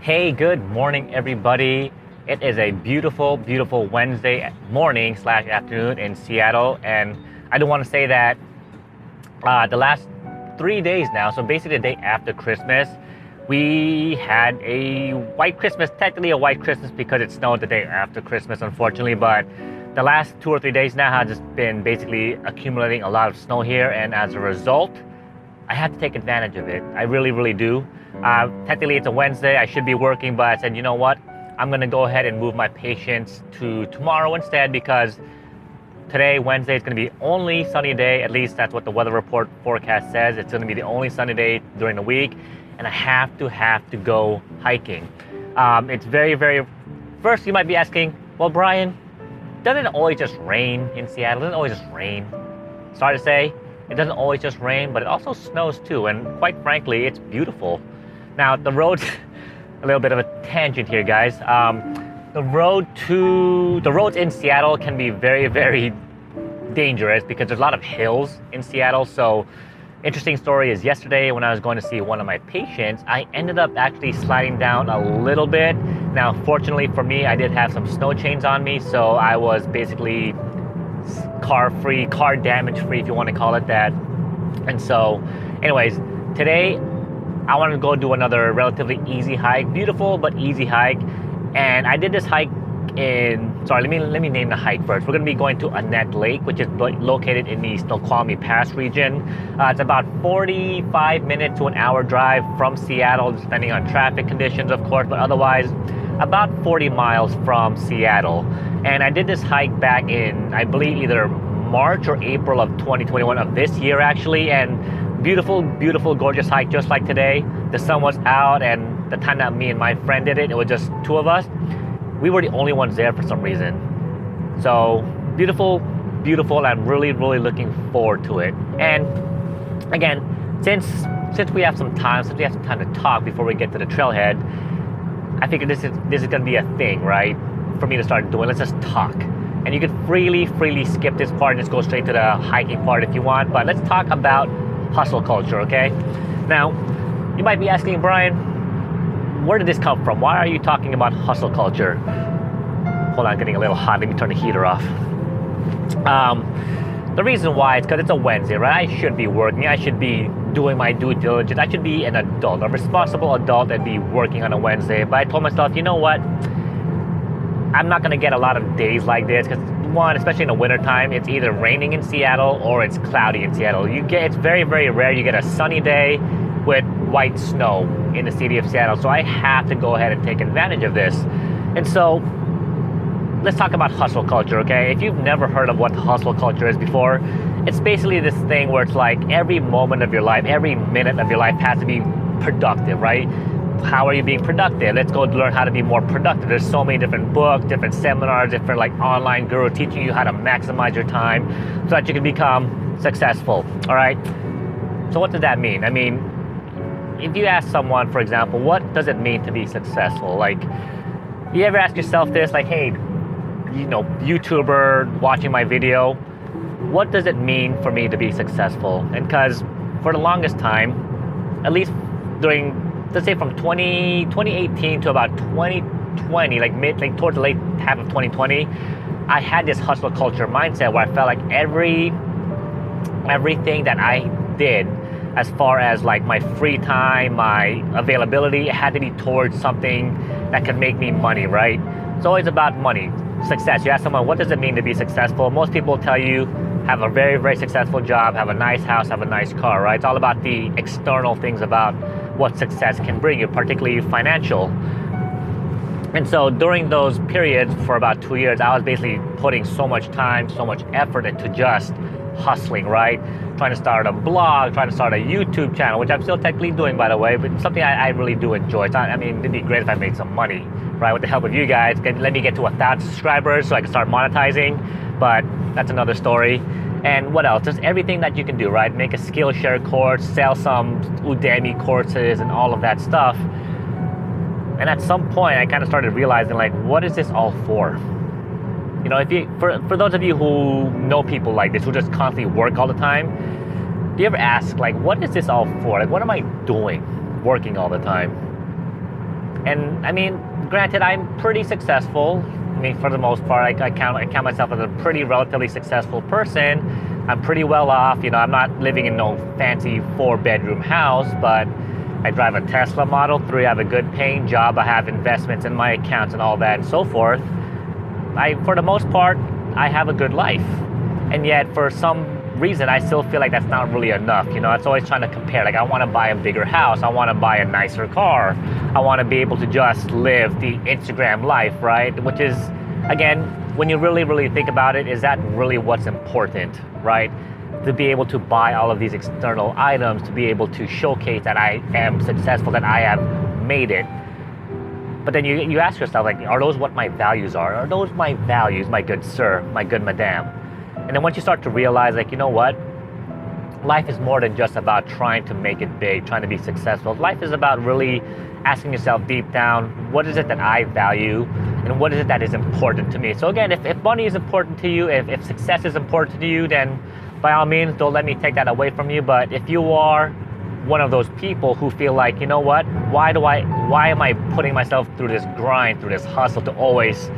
Hey, good morning, everybody. It is a beautiful, beautiful Wednesday morning slash afternoon in Seattle. And I do want to say that the last 3 days now, so basically the day after Christmas, we had a white Christmas, technically a white Christmas because it snowed the day after Christmas, unfortunately. But the last 2 or 3 days now have just been basically accumulating a lot of snow here. And as a result, I have to take advantage of it. I really, really do. Technically, it's a Wednesday. I should be working, but I said, you know what? I'm going to go ahead and move my patients to tomorrow instead because today, Wednesday, is going to be only sunny day. At least that's what the weather report forecast says. It's going to be the only sunny day during the week, and I have to go hiking. It's very, very... First, you might be asking, well, Brian, doesn't it always just rain in Seattle? Doesn't it always just rain? Sorry to say, it doesn't always just rain, but it also snows too, and quite frankly, it's beautiful. Now, the roads, a little bit of a tangent here, guys. The roads in Seattle can be very, very dangerous because there's a lot of hills in Seattle. So, interesting story is yesterday when I was going to see one of my patients, I ended up actually sliding down a little bit. Now, fortunately for me, I did have some snow chains on me, so I was basically car damage free, if you want to call it that. And so, anyways, today I wanted to go do another relatively easy hike, beautiful but easy hike. And I did this hike let me name the hike first. We're going to be going to Annette Lake, which is located in the Snoqualmie Pass region. It's about 45 minutes to an hour drive from Seattle, depending on traffic conditions, of course, but otherwise about 40 miles from Seattle. And I did this hike back in, I believe, either March or April of 2021 of this year, actually. And beautiful, beautiful, gorgeous hike, just like today. The sun was out, and the time that me and my friend did it, it was just two of us. We were the only ones there for some reason. So beautiful, beautiful, and I'm really, really looking forward to it. And again, since we have some time, to talk before we get to the trailhead, I figured this is gonna be a thing, right? For me to start doing. Let's just talk. And you could freely skip this part and just go straight to the hiking part if you want. But let's talk about hustle culture, okay? Now, you might be asking, Brian, where did this come from? Why are you talking about hustle culture? Hold on, getting a little hot. Let me turn the heater off. The reason why is because it's a Wednesday, right? I should be working. I should be doing my due diligence. I should be an adult, a responsible adult, and be working on a Wednesday. But I told myself, you know what? I'm not going to get a lot of days like this because, one, especially in the wintertime, it's either raining in Seattle or it's cloudy in Seattle. It's very, very rare you get a sunny day with white snow in the city of Seattle. So I have to go ahead and take advantage of this. And so let's talk about hustle culture, okay? If you've never heard of what hustle culture is before, it's basically this thing where it's like every moment of your life, every minute of your life has to be productive, right? How are you being productive? Let's go learn how to be more productive. There's so many different books, different seminars, different like online guru teaching you how to maximize your time so that you can become successful, all right? So what does that mean? I mean, if you ask someone, for example, what does it mean to be successful? Like, you ever ask yourself this, like, hey, YouTuber watching my video, what does it mean for me to be successful? And because for the longest time, at least during, let's say from 2018 to about 2020, like towards the late half of 2020, I had this hustle culture mindset where I felt like everything that I did as far as like my free time, my availability, it had to be towards something that could make me money, right? It's always about money, success. You ask someone, what does it mean to be successful? Most people tell you, have a very, very successful job, have a nice house, have a nice car, right? It's all about the external things about what success can bring you, particularly financial. And so during those periods for about 2 years, I was basically putting so much time, so much effort into just hustling, right? Trying to start a blog, trying to start a YouTube channel, which I'm still technically doing, by the way, but something I really do enjoy. I mean, it'd be great if I made some money, right? With the help of you guys, let me get to 1,000 subscribers so I can start monetizing, but that's another story. And what else? There's everything that you can do, right? Make a Skillshare course, sell some Udemy courses and all of that stuff. And at some point, I kind of started realizing, like, what is this all for? You know, for those of you who know people like this, who just constantly work all the time, do you ever ask, like, what is this all for? Like, what am I doing working all the time? And I mean, granted, I'm pretty successful. I mean, for the most part, I count myself as a pretty relatively successful person. I'm pretty well off. You know, I'm not living in no fancy 4-bedroom house, but I drive a Tesla Model 3. I have a good paying job. I have investments in my accounts and all that and so forth. For the most part, I have a good life. And yet, for some reason, I still feel like that's not really enough. You know, it's always trying to compare. Like, I want to buy a bigger house. I want to buy a nicer car. I want to be able to just live the Instagram life, right? Which is, again, when you really, really think about it, is that really what's important, right? To be able to buy all of these external items, to be able to showcase that I am successful, that I have made it. But then you ask yourself, like, are those what my values are? Are those my values, my good sir, my good madam? And then once you start to realize, like, you know what? Life is more than just about trying to make it big, trying to be successful. Life is about really asking yourself deep down, what is it that I value? And what is it that is important to me? So again, if money is important to you, if success is important to you, then by all means, don't let me take that away from you. But if you are one of those people who feel like, you know what, why am I putting myself through this grind, through this hustle to always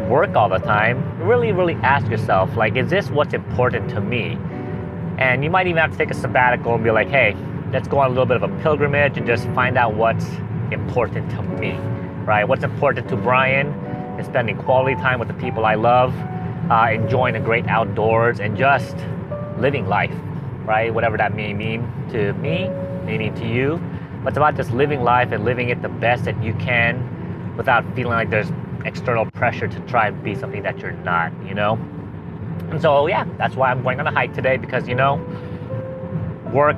work all the time? Really, really ask yourself, like, is this what's important to me? And you might even have to take a sabbatical and be like, hey, let's go on a little bit of a pilgrimage and just find out what's important to me, right? What's important to Brian is spending quality time with the people I love, enjoying the great outdoors, and just living life, right? Whatever that may mean to me, may mean to you. But it's about just living life and living it the best that you can without feeling like there's external pressure to try and be something that you're not, you know? And so, yeah, that's why I'm going on a hike today, because, you know, we're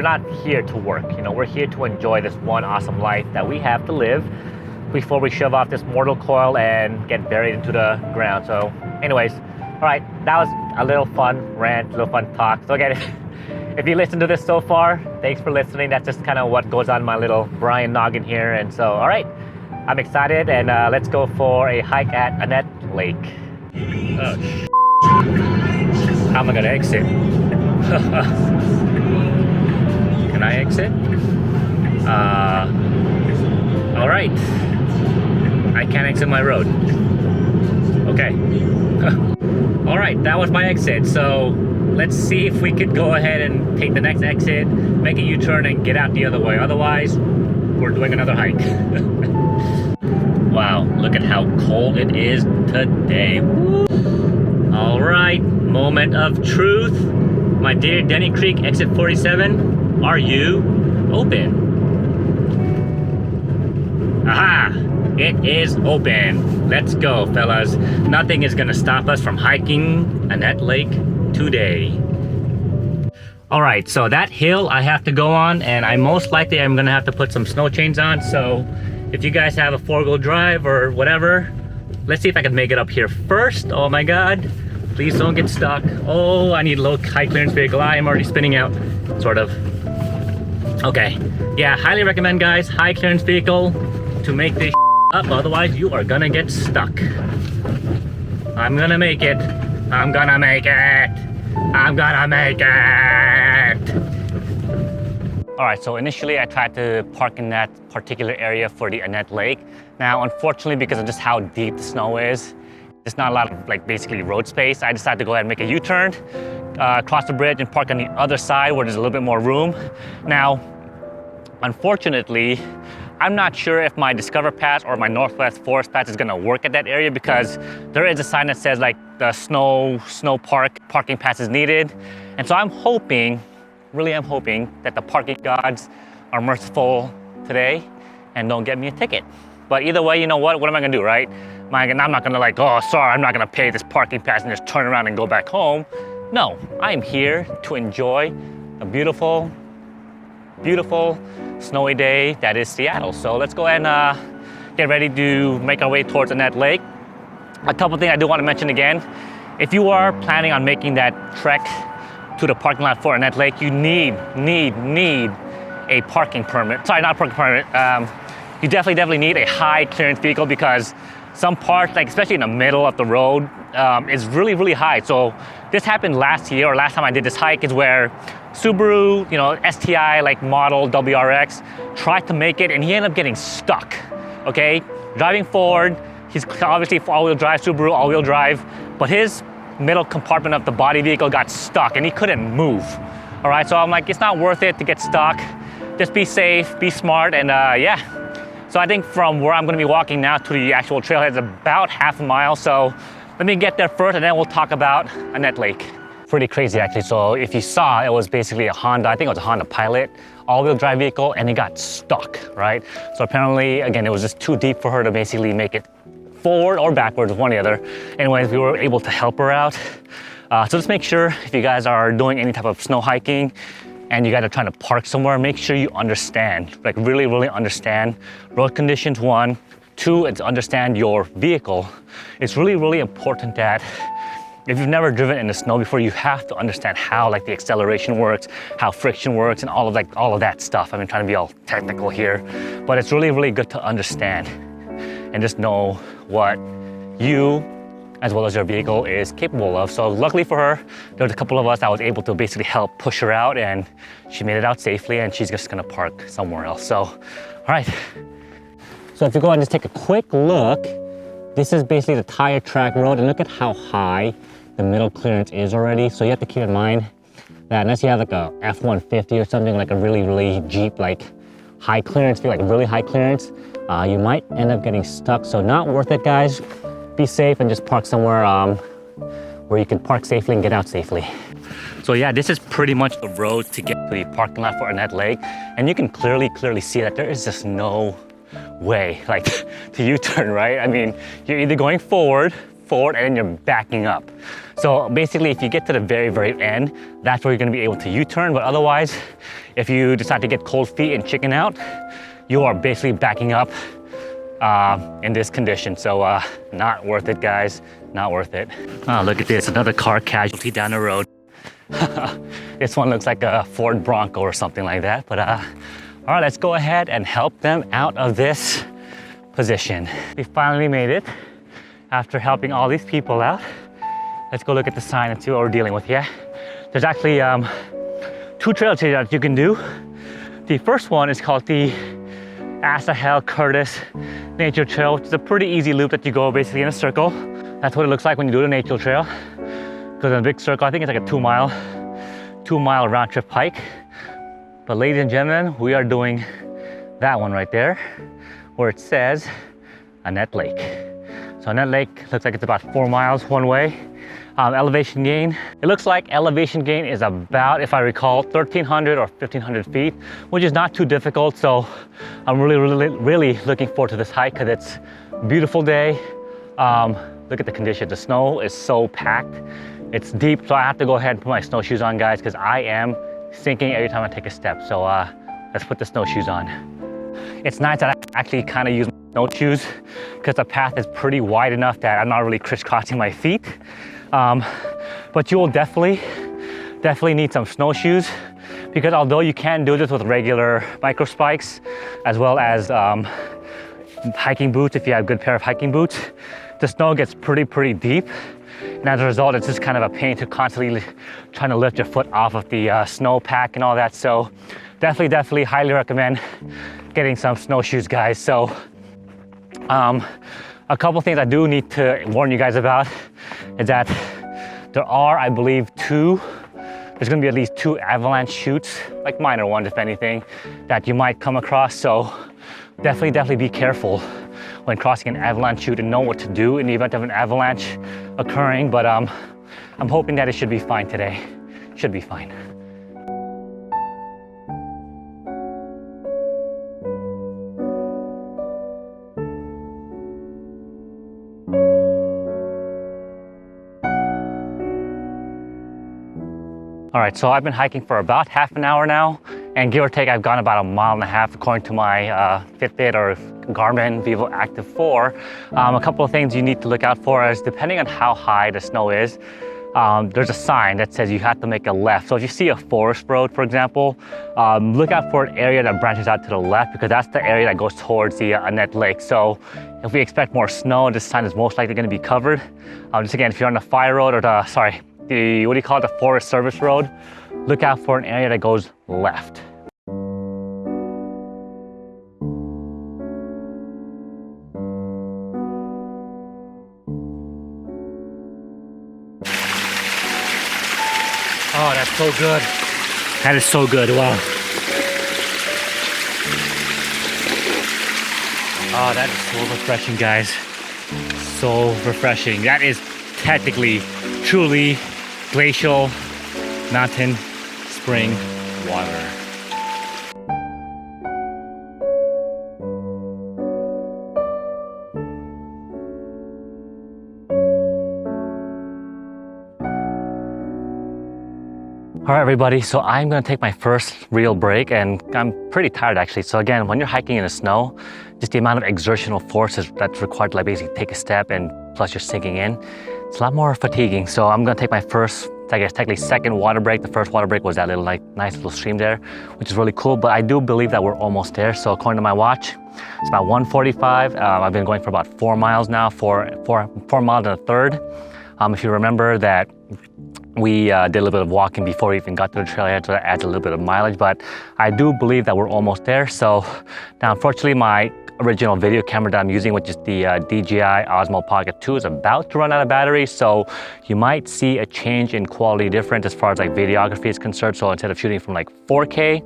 not here to work, you know, we're here to enjoy this one awesome life that we have to live before we shove off this mortal coil and get buried into the ground. So anyways, all right, that was a little fun rant, a little fun talk. So again, if you listened to this so far, thanks for listening. That's just kind of what goes on in my little Brian noggin here. And so, all right, I'm excited, and let's go for a hike at Annette Lake. Oh, how am I gonna exit? Can I exit? All right. I can't exit my road. Okay. All right, that was my exit. So let's see if we could go ahead and take the next exit, make a U-turn, and get out the other way. Otherwise, we're doing another hike. Wow, look at how cold it is today. Woo. All right, moment of truth. My dear Denny Creek, exit 47, are you open? Aha! It is open. Let's go, fellas. Nothing is gonna stop us from hiking Annette Lake today. All right, so that hill I have to go on, and I most likely am gonna have to put some snow chains on. So if you guys have a 4-wheel drive or whatever, let's see if I can make it up here first. Oh my God, please don't get stuck. Oh, I need a low high clearance vehicle. I am already spinning out, sort of. Okay, yeah, highly recommend, guys, high clearance vehicle to make this up, otherwise you are gonna get stuck. I'm gonna make it. I'm gonna make it. I'm gonna make it. All right, so initially I tried to park in that particular area for the Annette Lake. Now, unfortunately, because of just how deep the snow is, there's not a lot of basically road space. I decided to go ahead and make a U-turn, cross the bridge and park on the other side where there's a little bit more room. Now, unfortunately, I'm not sure if my Discover Pass or my Northwest Forest Pass is gonna work at that area, because there is a sign that says like the snow parking pass is needed. And so I'm hoping, really am hoping, that the parking gods are merciful today and don't get me a ticket. But either way, you know what am I gonna do, right? I'm not gonna like, oh, sorry, I'm not gonna pay this parking pass and just turn around and go back home. No, I am here to enjoy a beautiful, beautiful snowy day that is Seattle. So let's go ahead and get ready to make our way towards Annette Lake. A couple things I do want to mention again. If you are planning on making that trek to the parking lot for Annette Lake, you need a parking permit. Sorry, not a parking permit. You definitely need a high clearance vehicle, because some parts, like especially in the middle of the road, is really high. So this happened last year, or last time I did this hike, is where Subaru, you know, STI like model WRX, tried to make it and he ended up getting stuck, okay? Driving forward, he's obviously all-wheel drive, Subaru all-wheel drive, but his middle compartment of the body vehicle got stuck and he couldn't move, all right? So I'm like, it's not worth it to get stuck. Just be safe, be smart, and yeah. So I think from where I'm gonna be walking now to the actual trailhead is about half a mile, so let me get there first and then we'll talk about Annette Lake. Pretty crazy actually. So if you saw, it was basically a Honda, I think it was a Honda Pilot, all-wheel drive vehicle, and it got stuck, right? So apparently, again, it was just too deep for her to basically make it forward or backwards, one or the other. Anyways, we were able to help her out. So just make sure if you guys are doing any type of snow hiking and you guys are trying to park somewhere, make sure you understand, like really, really understand road conditions, one. Two, it's understand your vehicle. It's really, really important that if you've never driven in the snow before, you have to understand how like the acceleration works, how friction works, and all of that stuff. I've been trying to be all technical here, but it's really, really good to understand and just know what you, as well as your vehicle, is capable of. So luckily for her, there was a couple of us that was able to basically help push her out, and she made it out safely, and she's just gonna park somewhere else. So, all right. So if you go and just take a quick look, this is basically the tire track road, and look at how high the middle clearance is already. So you have to keep in mind that unless you have like a F-150 or something, like a really, really Jeep, like high clearance, like really high clearance, you might end up getting stuck. So not worth it, guys. Be safe and just park somewhere where you can park safely and get out safely. So yeah, this is pretty much the road to get to the parking lot for Annette Lake. And you can clearly see that there is just no way like to U-turn, right? I mean, you're either going forward, and then you're backing up. So basically, if you get to the very, very end, that's where you're gonna be able to U-turn. But otherwise, if you decide to get cold feet and chicken out, you are basically backing up in this condition. So not worth it, guys, not worth it. Oh, look at this, another car casualty down the road. This one looks like a Ford Bronco or something like that. But all right, let's go ahead and help them out of this position. We finally made it after helping all these people out. Let's go look at the sign and see what we're dealing with, yeah? There's actually two trail changes that you can do. The first one is called the Asahel Curtis Nature Trail, which is a pretty easy loop that you go basically in a circle. That's what it looks like when you do the nature trail. Goes in a big circle. I think it's like a 2 mile round trip hike. But ladies and gentlemen, we are doing that one right there, where it says Annette Lake. So Annette Lake looks like it's about 4 miles one way. Elevation gain, it looks like elevation gain is about, if I recall, 1,300 or 1,500 feet, which is not too difficult. So I'm really looking forward to this hike because it's a beautiful day. Look at the condition. The snow is so packed. It's deep, so I have to go ahead and put my snowshoes on, guys, because I am sinking every time I take a step. So let's put the snowshoes on. It's nice that I actually kind of use snowshoes because the path is pretty wide enough that I'm not really crisscrossing my feet. But you will definitely need some snowshoes, because although you can do this with regular micro spikes as well as hiking boots, if you have a good pair of hiking boots, the snow gets pretty deep. And as a result, it's just kind of a pain to constantly trying to lift your foot off of the snow pack and all that. So definitely highly recommend getting some snowshoes, guys. So a couple things I do need to warn you guys about is that there are, I believe, there's gonna be at least 2 avalanche chutes, like minor ones if anything, that you might come across. So definitely be careful when crossing an avalanche chute and know what to do in the event of an avalanche occurring. But I'm hoping that it should be fine today. Should be fine. All right, so I've been hiking for about half an hour now, and give or take, I've gone about 1.5 miles according to my Fitbit or Garmin Vivo Active 4. A couple of things you need to look out for is, depending on how high the snow is, there's a sign that says you have to make a left. So if you see a forest road, for example, look out for an area that branches out to the left, because that's the area that goes towards the Annette Lake. So if we expect more snow, this sign is most likely going to be covered. Just again, if you're on the fire road or the, what do you call it, the Forest Service Road, look out for an area that goes left. Oh, that's so good. That is so good, wow. Oh, that is so refreshing, guys. So refreshing. That is technically, truly glacial mountain spring water. All right, everybody, so I'm gonna take my first real break, and I'm pretty tired actually. So again, when you're hiking in the snow, just the amount of exertional forces that's required to like basically take a step, and plus you're sinking in, it's a lot more fatiguing. So I'm gonna take my first, I guess technically second water break. The first water break was that little like nice little stream there, which is really cool, but I do believe that we're almost there. So according to my watch, it's about 1:45. I've been going for about 4 miles now, four miles and a third. If you remember that we did a little bit of walking before we even got to the trailhead, so that adds a little bit of mileage, but I do believe that we're almost there. So now, unfortunately, my original video camera that I'm using, which is the DJI Osmo Pocket 2, is about to run out of battery, so you might see a change in quality difference as far as like videography is concerned. So instead of shooting from like 4K,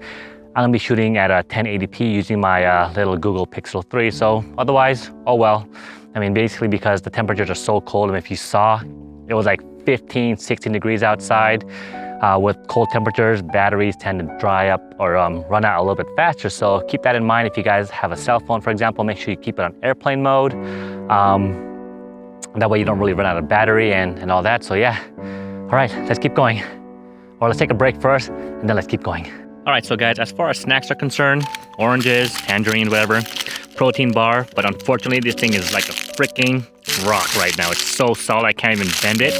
I'm gonna be shooting at 1080p using my little Google Pixel 3. So otherwise, oh well. I mean, basically because the temperatures are so cold, and if you saw, it was like 15, 16 degrees outside. With cold temperatures, batteries tend to dry up or run out a little bit faster. So keep that in mind. If you guys have a cell phone, for example, make sure you keep it on airplane mode. That way you don't really run out of battery and all that. So yeah, all right, let's keep going. Or let's take a break first and then let's keep going. All right, so guys, as far as snacks are concerned, oranges, tangerine, whatever, protein bar, but unfortunately this thing is like a freaking rock right now. It's so solid, I can't even bend it.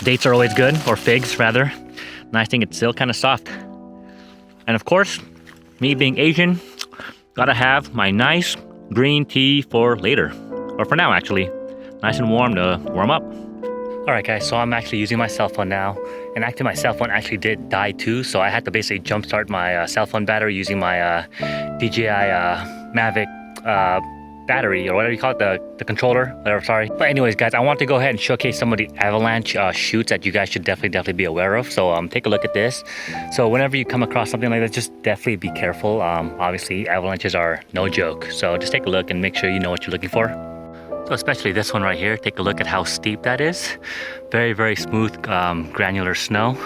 Dates are always good, or figs rather. Nice thing, it's still kind of soft. And of course, me being Asian, gotta have my nice green tea for later, or for now actually. Nice and warm to warm up. All right guys, so I'm actually using my cell phone now, and actually my cell phone actually did die too, so I had to basically jumpstart my cell phone battery using my DJI Mavic battery, or whatever you call it, the controller, whatever, sorry. But anyways guys, I want to go ahead and showcase some of the avalanche chutes that you guys should definitely be aware of. So take a look at this. So whenever you come across something like this, just definitely be careful. Obviously avalanches are no joke, so just take a look and make sure you know what you're looking for. So especially this one right here, take a look at how steep that is. Very smooth granular snow,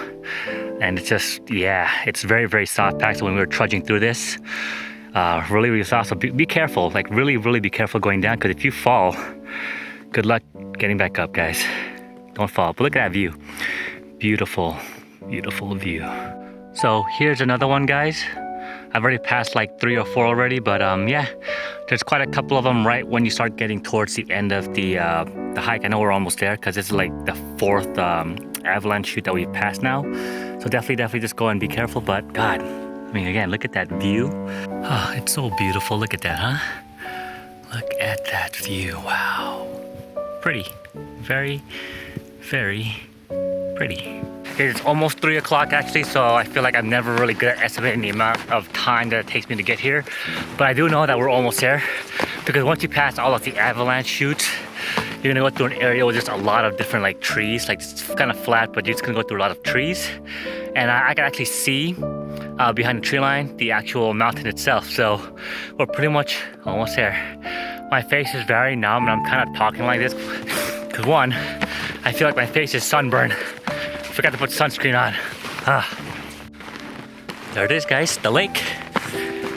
and it's just, yeah, it's very soft packed. So when we were trudging through this, really soft. So be careful, like really be careful going down, because if you fall, good luck getting back up, guys. Don't fall. But look at that view. Beautiful view. So here's another one, guys. I've already passed like 3 or 4 already, but yeah, there's quite a couple of them right when you start getting towards the end of the hike. I know we're almost there because it's like the 4th avalanche chute that we've passed now. So definitely just go and be careful. But God, I mean, again, look at that view. Oh, it's so beautiful. Look at that, huh? Look at that view. Wow. Pretty. Very pretty. It's almost 3 o'clock actually, so I feel like I'm never really good at estimating the amount of time that it takes me to get here. But I do know that we're almost there, because once you pass all of the avalanche chutes, you're gonna go through an area with just a lot of different like trees. Like it's kind of flat, but you're just gonna go through a lot of trees. And I can actually see behind the tree line the actual mountain itself. So we're pretty much almost there. My face is very numb, and I'm kind of talking like this because one, I feel like my face is sunburned. Forgot to put sunscreen on. There it is, guys, the lake.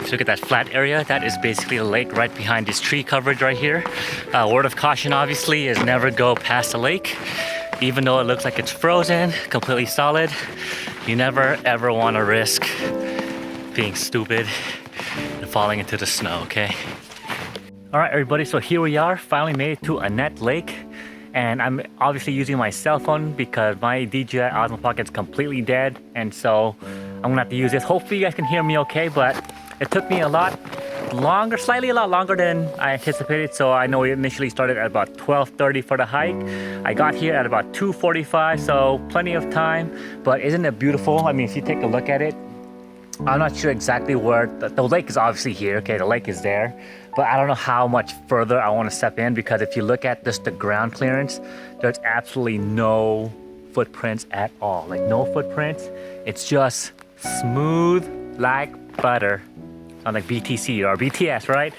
So look at that flat area. That is basically a lake right behind this tree coverage right here. Word of caution, obviously, is never go past the lake. Even though it looks like it's frozen, completely solid, you never ever want to risk being stupid and falling into the snow, okay? All right, everybody, so here we are, finally made it to Annette Lake. And I'm obviously using my cell phone because my DJI Osmo Pocket is completely dead, and so I'm gonna have to use this. Hopefully you guys can hear me okay, but it took me a lot longer, slightly a lot longer than I anticipated. So I know we initially started at about 12:30 for the hike. I got here at about 2:45, so plenty of time. But isn't it beautiful? I mean, if you take a look at it, I'm not sure exactly where, the lake is obviously here, okay, the lake is there, but I don't know how much further I want to step in, because if you look at just the ground clearance, there's absolutely no footprints at all, like no footprints. It's just smooth like butter. Sounds like BTC or BTS, right?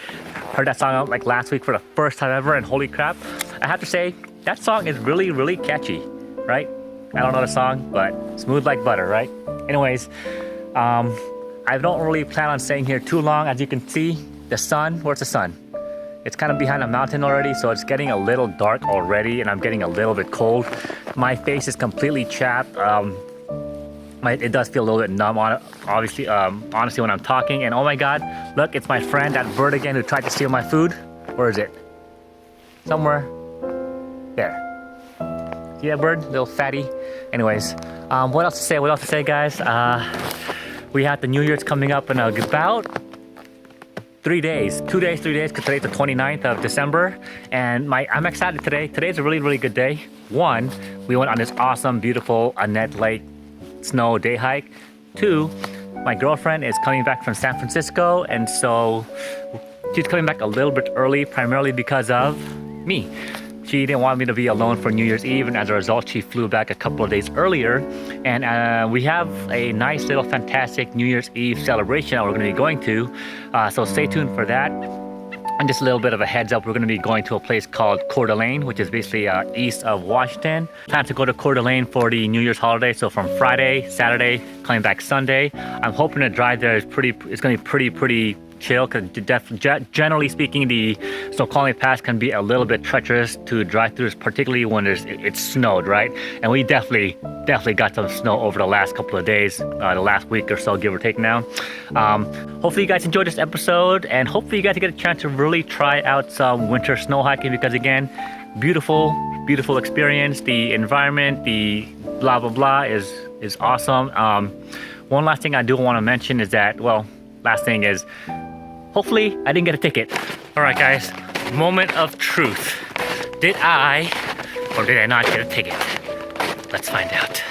Heard that song like last week for the first time ever, and holy crap, I have to say, that song is really, really catchy, right? I don't know the song, but smooth like butter, right? Anyways, I don't really plan on staying here too long. As you can see, the sun, where's the sun? It's kind of behind a mountain already, so it's getting a little dark already, and I'm getting a little bit cold. My face is completely chapped. It does feel a little bit numb on it, obviously, honestly, when I'm talking. And oh my God, look, it's my friend, that bird again, who tried to steal my food. Where is it? Somewhere there. See that bird? Little fatty. Anyways, what else to say? What else to say, guys? We have the New Year's coming up in about 3 days, 2 days, 3 days, because today's the 29th of December. And I'm excited today. Today's a really, really good day. One, we went on this awesome, beautiful Annette Lake snow day hike. Two, my girlfriend is coming back from San Francisco, and so she's coming back a little bit early, primarily because of me. She didn't want me to be alone for New Year's Eve, and as a result, she flew back a couple of days earlier. And we have a nice little fantastic New Year's Eve celebration that we're going to be going to. So stay tuned for that. And just a little bit of a heads up, we're going to be going to a place called Coeur d'Alene, which is basically east of Washington. Plan to go to Coeur d'Alene for the New Year's holiday. So from Friday, Saturday, coming back Sunday. I'm hoping the drive there is it's going to be pretty chill, because generally speaking, the Snoqualmie Pass can be a little bit treacherous to drive through, particularly when it's snowed, right? And we definitely got some snow over the last couple of days, the last week or so, give or take now. Hopefully you guys enjoyed this episode, and hopefully you guys get a chance to really try out some winter snow hiking, because again, beautiful experience. The environment, the blah blah blah is awesome. One last thing I do want to mention is that, well, last thing is, hopefully I didn't get a ticket. All right, guys, moment of truth. Did I or did I not get a ticket? Let's find out.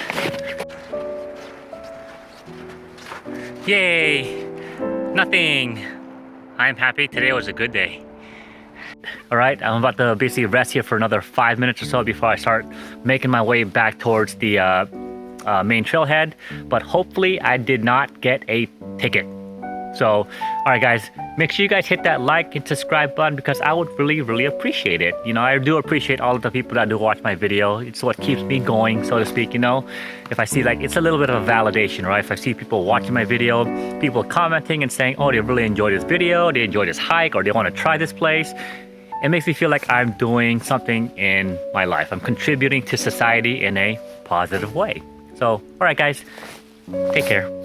Yay, nothing. I'm happy, today was a good day. All right, I'm about to basically rest here for another 5 minutes or so before I start making my way back towards the main trailhead, but hopefully I did not get a ticket. So, all right, guys, make sure you guys hit that like and subscribe button, because I would really, really appreciate it. You know, I do appreciate all of the people that do watch my video. It's what keeps me going, so to speak, you know. If I see, like, it's a little bit of a validation, right? If I see people watching my video, people commenting and saying, oh, they really enjoyed this video, they enjoyed this hike, or they want to try this place, it makes me feel like I'm doing something in my life. I'm contributing to society in a positive way. So, all right, guys, take care.